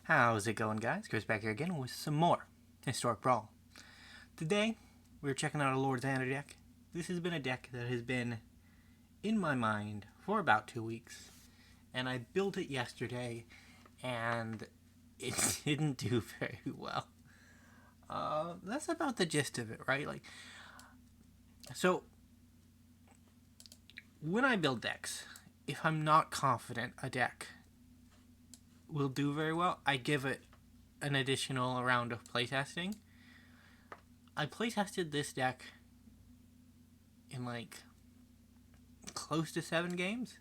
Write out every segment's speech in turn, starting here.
How's it going, guys? Chris back here again with some more Historic Brawl. Today, we're checking out a Lord Xander deck. This has been a deck that has been in my mind for about 2 weeks, and I built it yesterday, and it didn't do very well. That's about the gist of it, right? So, when I build decks, if I'm not confident a deck will do very well, I give it an additional round of playtesting. I playtested this deck in close to 7 games,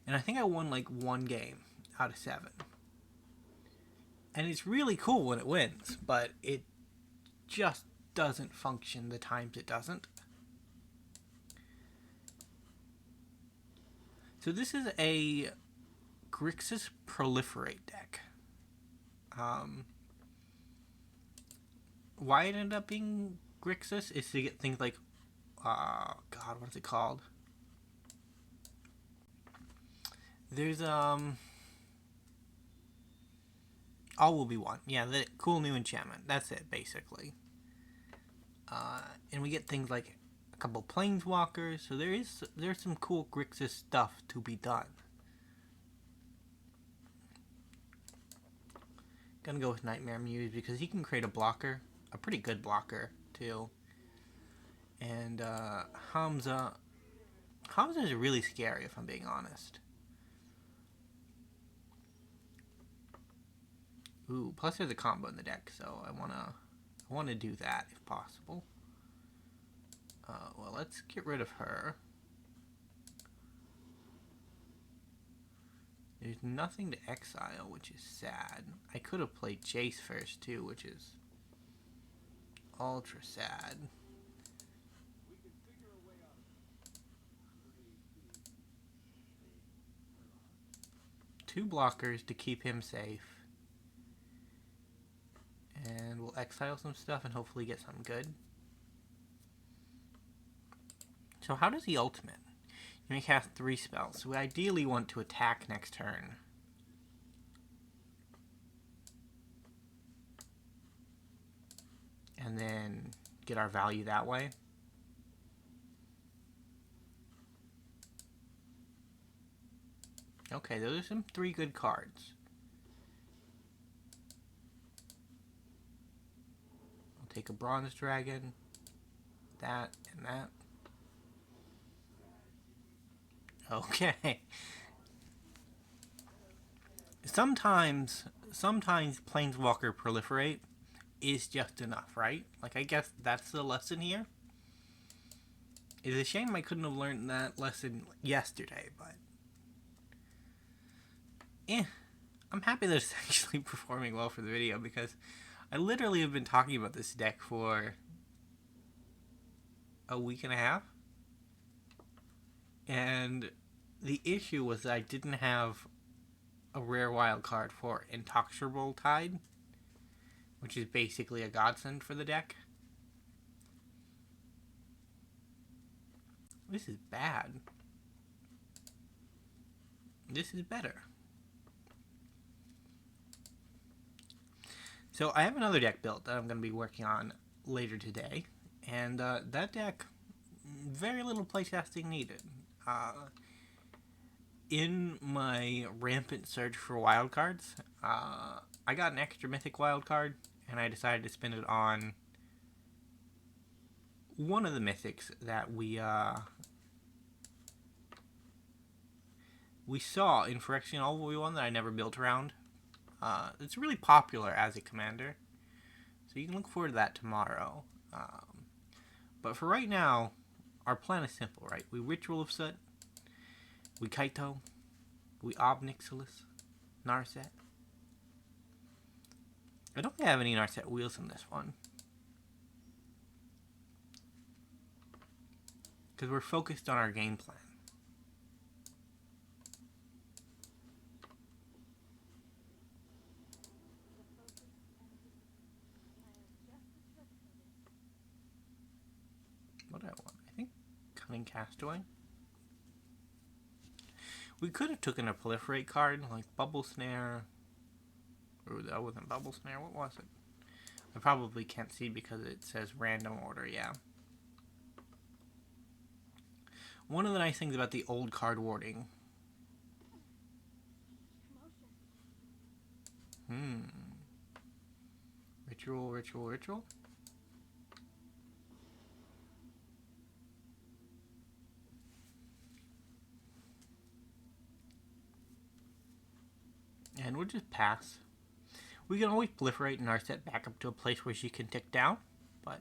and I think I won 1 game out of 7. And it's really cool when it wins, but it just doesn't function the times it doesn't. So this is a Grixis Proliferate deck. Why it ended up being Grixis is to get things like, God, what is it called? There's, All Will Be One. Yeah, the cool new enchantment. That's it, basically. And we get things like a couple planeswalkers, so there's some cool Grixis stuff to be done. Gonna go with Nightmare Muse because he can create a blocker, a pretty good blocker too. And Hamza is really scary if I'm being honest. Ooh, plus there's a combo in the deck, so I wanna do that if possible. Well, let's get rid of her. There's nothing to exile, which is sad. I could have played Jace first, too, which is ultra sad. Two blockers to keep him safe. And we'll exile some stuff and hopefully get something good. So how does he ultimate? You may cast 3 spells, so we ideally want to attack next turn. And then get our value that way. Okay, those are some 3 good cards. I'll take a Bronze Dragon, that, and that. Okay. Sometimes Planeswalker Proliferate is just enough, right? I guess that's the lesson here. It's a shame I couldn't have learned that lesson yesterday, but I'm happy that it's actually performing well for the video because I literally have been talking about this deck for a week and a half. And the issue was that I didn't have a rare wild card for Inexorable Tide, which is basically a godsend for the deck. This is bad. This is better. So I have another deck built that I'm going to be working on later today, and that deck, very little playtesting needed. In my rampant search for wildcards, I got an extra mythic wildcard, and I decided to spend it on one of the mythics that we saw in Phyrexian All Will Be One that I never built around. It's really popular as a commander, so you can look forward to that tomorrow. But for right now, our plan is simple, right? We Ritual of Soot, we Kaito, we Obnixilis, Narset. I don't have any Narset wheels in this one, because we're focused on our game plan. What do I want? I think Cunning Castaway. We could have taken a Proliferate card, like Bubble Snare, or the That wasn't Bubble Snare. What was it? I probably can't see because it says random order, yeah. One of the nice things about the old card warding. Ritual, ritual, ritual. And we'll just pass. We can always proliferate in our set back up to a place where she can tick down, but...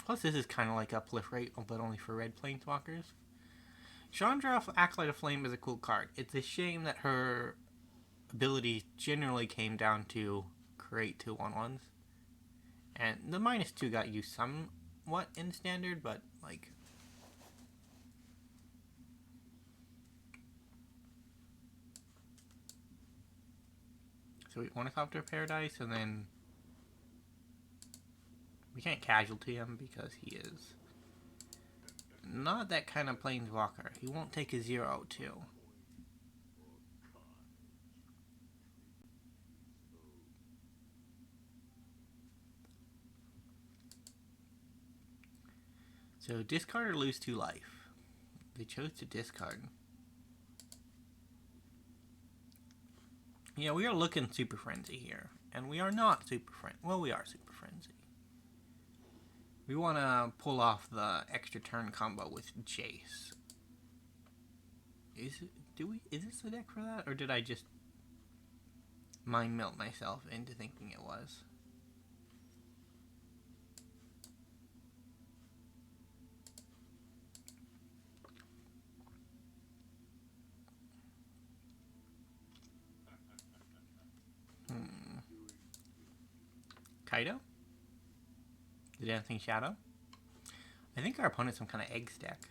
Plus this is kind of like a proliferate, but only for red planeswalkers. Chandra, Acolyte of Flame is a cool card. It's a shame that her ability generally came down to create 2/1/1s. And the -2 got used somewhat in Standard, but like... So we want to Copter Paradise, and then... We can't casualty him because he is not that kind of planeswalker. He won't take a 0/2. So discard or lose 2 life. They chose to discard. Yeah, we are looking Super Frenzy here. And we are not Super Frenzy. Well, we are Super Frenzy. We want to pull off the extra turn combo with Jace. Is this the deck for that? Or did I just mind melt myself into thinking it was? Kaido? The Dancing Shadow? I think our opponent's some kind of egg stack.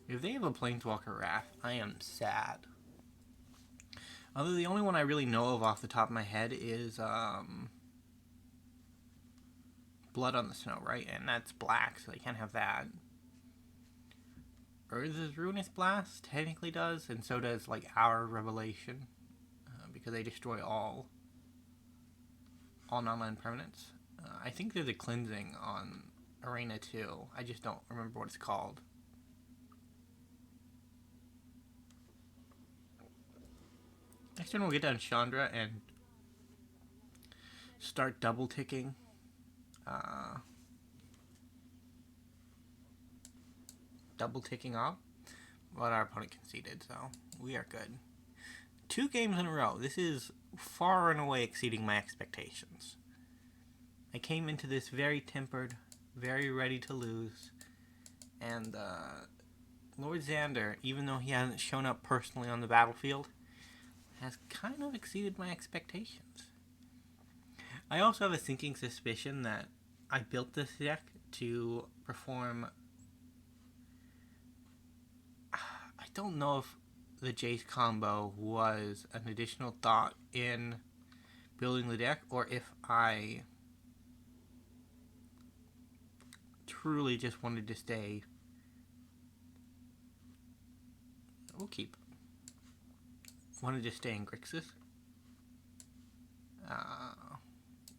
If they have a Planeswalker Wrath, I am sad. Although the only one I really know of off the top of my head is Blood on the Snow, right? And that's black, so they can't have that. Urza's Ruinous Blast technically does, and so does like our Revelation, because they destroy all non-land permanents. I think there's a cleansing on Arena 2. I just don't remember what it's called. Next turn we'll get down Chandra and start double ticking. Double ticking off, but our opponent conceded, so we are good. 2 games in a row. This is far and away exceeding my expectations. I came into this very tempered, very ready to lose, and Lord Xander, even though he hasn't shown up personally on the battlefield, has kind of exceeded my expectations. I also have a sinking suspicion that I built this deck to perform... I don't know if the Jace combo was an additional thought in building the deck, or if I truly just wanted to stay... We'll keep. Wanted to stay in Grixis.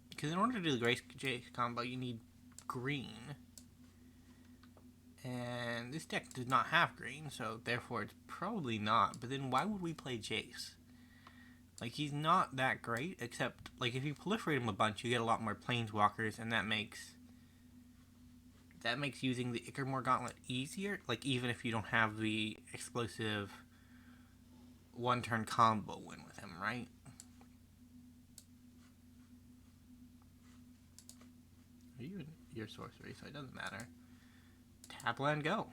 Because in order to do the Jace combo, you need green. And this deck does not have green, so therefore it's probably not. But then why would we play Jace? Like, he's not that great, except, like, if you proliferate him a bunch, you get a lot more planeswalkers, and that makes using the Ichormoon Gauntlet easier. Like, even if you don't have the explosive one-turn combo win with him, right? You're sorcery, so it doesn't matter. Tap land, go.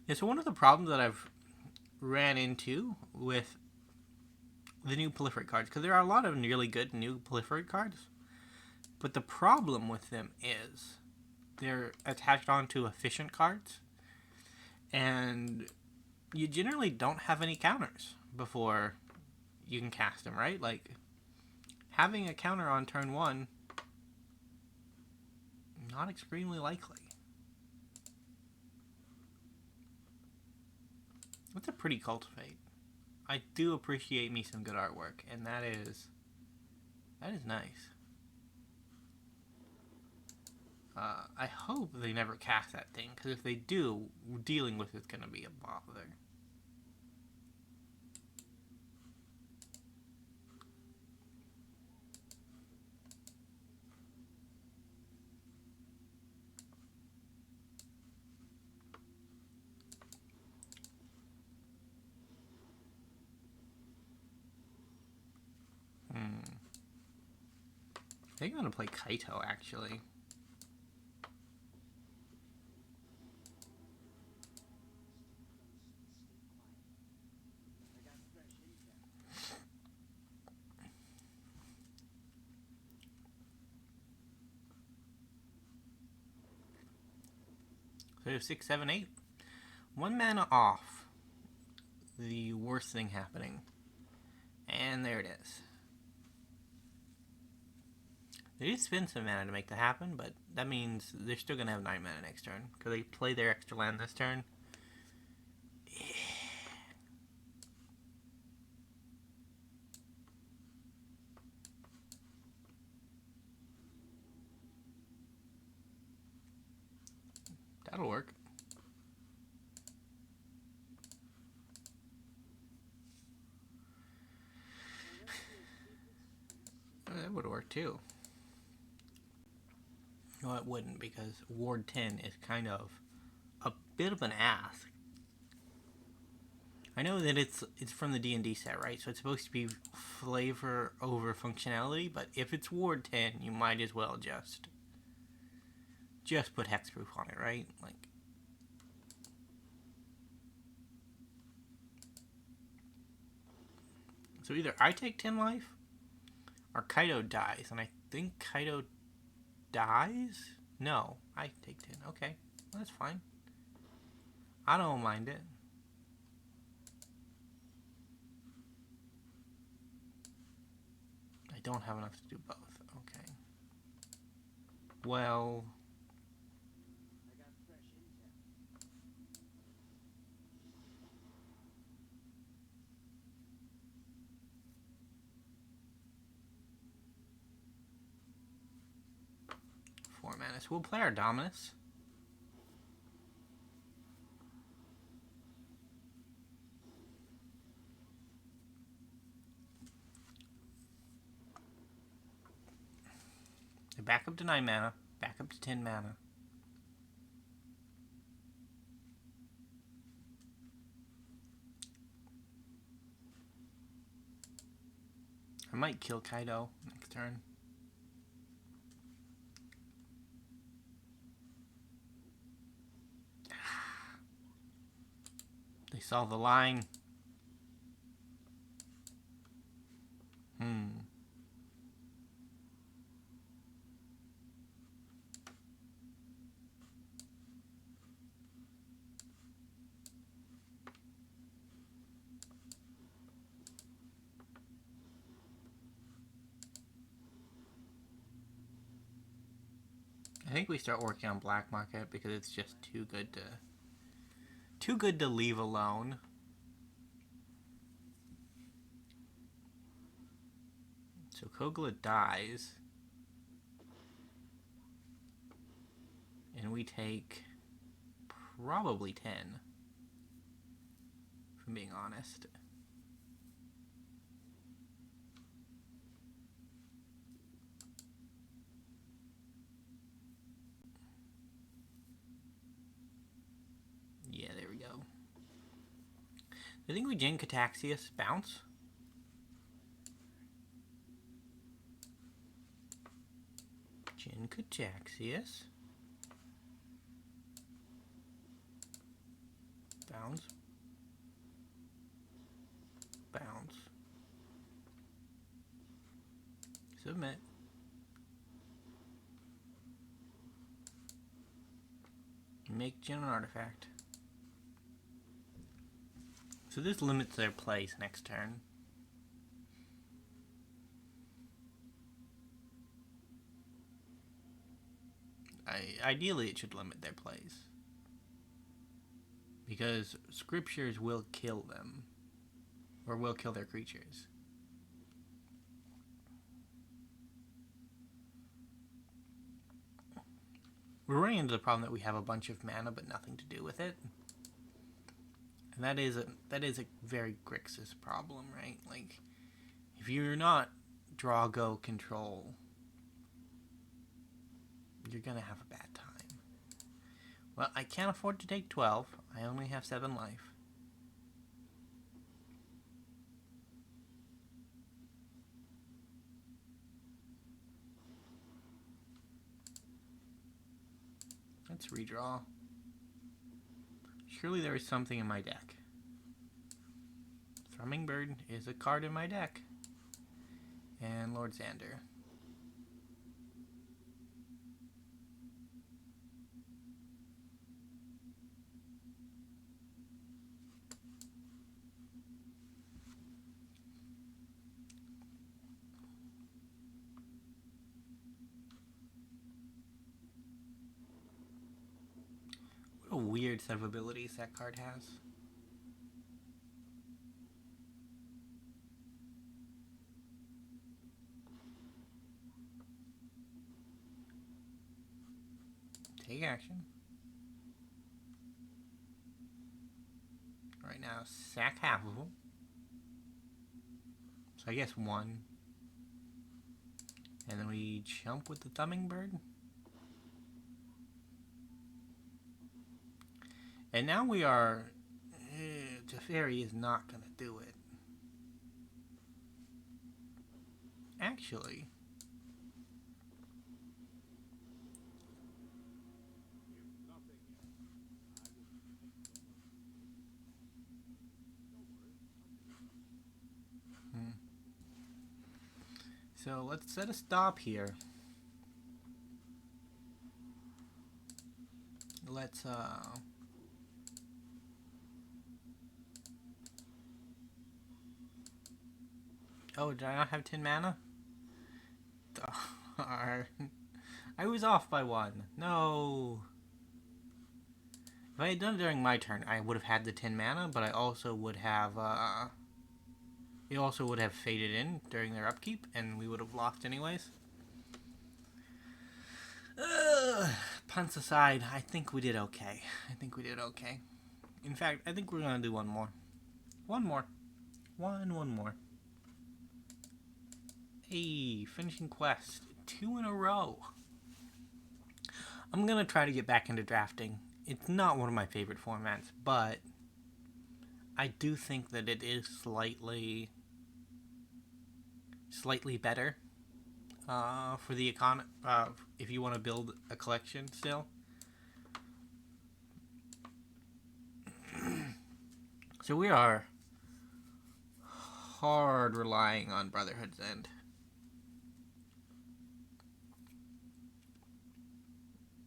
Yeah, so one of the problems that I've ran into with the new proliferate cards, because there are a lot of really good new proliferate cards, but the problem with them is they're attached onto efficient cards, and you generally don't have any counters before you can cast them, right? Like, having a counter on turn 1, not extremely likely. That's a pretty cultivate. I do appreciate me some good artwork, and that is nice. I hope they never cast that thing, because if they do, dealing with it's going to be a bother. I think I'm going to play Kaito, actually. So we have 6, 7, 8. 1 mana off. The worst thing happening. And there it is. They did spend some mana to make that happen, but that means they're still going to have 9 mana next turn. Because they play their extra land this turn. That'll work. That would work too. No, it wouldn't, because Ward 10 is kind of a bit of an ask. I know that it's from the D&D set, right? So it's supposed to be flavor over functionality, but if it's Ward 10, you might as well just put hexproof on it, right? Like, so either I take 10 life or Kaito dies, and I think Kaito dies? No, I take 10. Okay, that's fine. I don't mind it. I don't have enough to do both. Okay. Well, four mana. So we'll play our Dominus. Back up to 9 mana. Back up to 10 mana. I might kill Kaito next turn. They saw the line. I think we start working on black market because it's just too good to leave alone. So Kogla dies. And we take probably 10. If I'm being honest. Yeah, there we go. I think we Jin Cataxius bounce. Jin Cataxius. Bounce. Bounce. Submit. Make Jin an artifact. So this limits their plays next turn. Ideally, it should limit their plays. Because scriptures will kill them. Or will kill their creatures. We're running into the problem that we have a bunch of mana but nothing to do with it. And that is a very Grixis problem, right? Like, if you're not draw, go, control, you're gonna have a bad time. Well, I can't afford to take 12. I only have 7 life. Let's redraw. Surely there is something in my deck. Thrumming is a card in my deck. And Lord Xander. What a weird set of abilities that card has. Take action. Right now, sack half of them. So I guess 1. And then we jump with the Thummingbird. And now we are... Teferi is not going to do it. Actually... So let's set a stop here. Let's oh, did I not have 10 mana? Darn. I was off by 1. No. If I had done it during my turn, I would have had the 10 mana, but I also would have it also would have faded in during their upkeep, and we would have lost anyways. Punts aside, I think we did okay. In fact, I think we're going to do one more. One more. Hey, finishing quest. 2 in a row. I'm going to try to get back into drafting. It's not one of my favorite formats, but I do think that it is slightly better for the if you want to build a collection still. So we are hard relying on Brotherhood's End.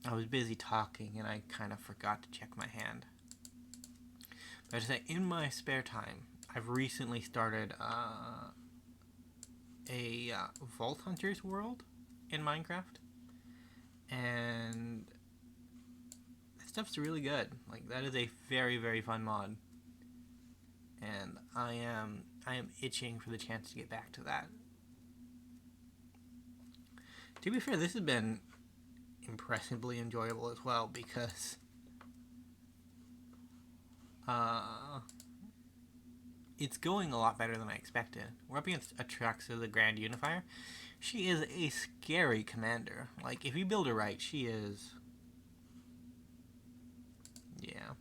I was busy talking and I kind of forgot to check my hand. But to say, in my spare time, I've recently started a Vault Hunters world in Minecraft, and that stuff's really good. Like, that is a very, very fun mod, and I am itching for the chance to get back to that. To be fair, this has been impressively enjoyable as well, because it's going a lot better than I expected. We're up against Atraxa, the Grand Unifier. She is a scary commander. Like, if you build her right, she is... yeah.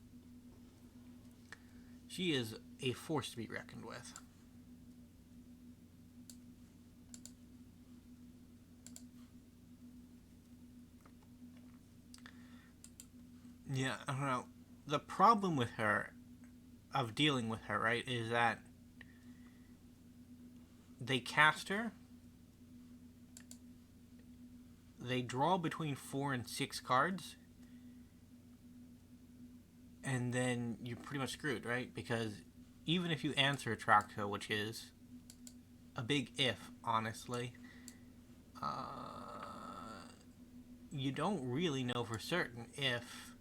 She is a force to be reckoned with. Yeah, I don't know. The problem with her, of dealing with her, right, is that they cast her, they draw between 4 and 6 cards, and then you're pretty much screwed, right? Because even if you answer Traxo, which is a big if, honestly, you don't really know for certain if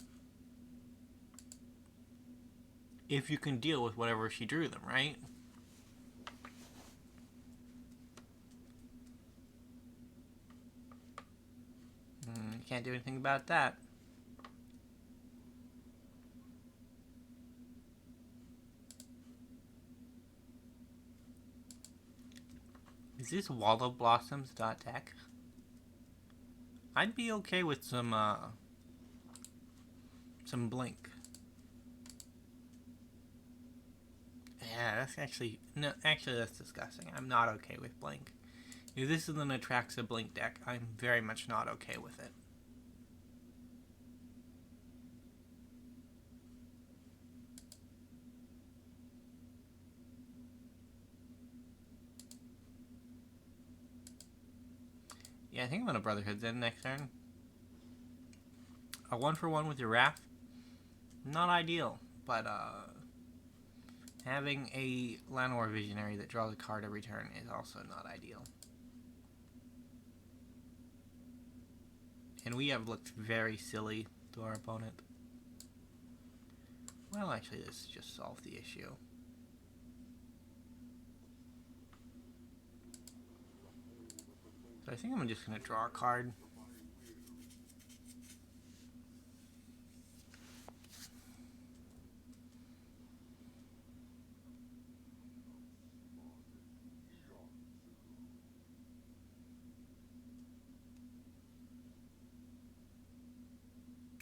you can deal with whatever she drew them, right? You can't do anything about that. Is this Wall of Blossoms .deck? I'd be okay with some Blink. Yeah, that's actually... No, actually that's disgusting. I'm not okay with Blink. If this is an Atraxa Blink deck, I'm very much not okay with it. Yeah, I think I'm gonna Brotherhood Zen next turn. A 1-for-1 with your Wrath? Not ideal, but having a Llanowar Visionary that draws a card every turn is also not ideal. And we have looked very silly to our opponent. Well, actually, this just solved the issue. So I think I'm just going to draw a card.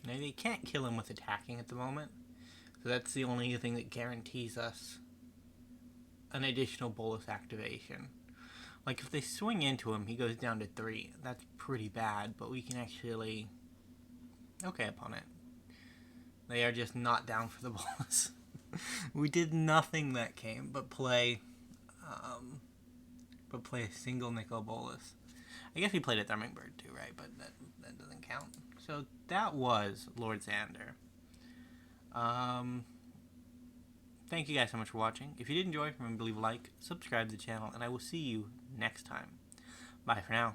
Now, they can't kill him with attacking at the moment. So that's the only thing that guarantees us an additional bolus activation. Like, if they swing into him, he goes down to 3. That's pretty bad, but we can actually... Okay, opponent. They are just not down for the bolus. We did nothing that game but play a single nickel bolus. I guess we played a Thrumming-Bird too, right? But that doesn't count. So that was Lord Xander. Thank you guys so much for watching. If you did enjoy, remember to leave a like, subscribe to the channel, and I will see you next time. Bye for now.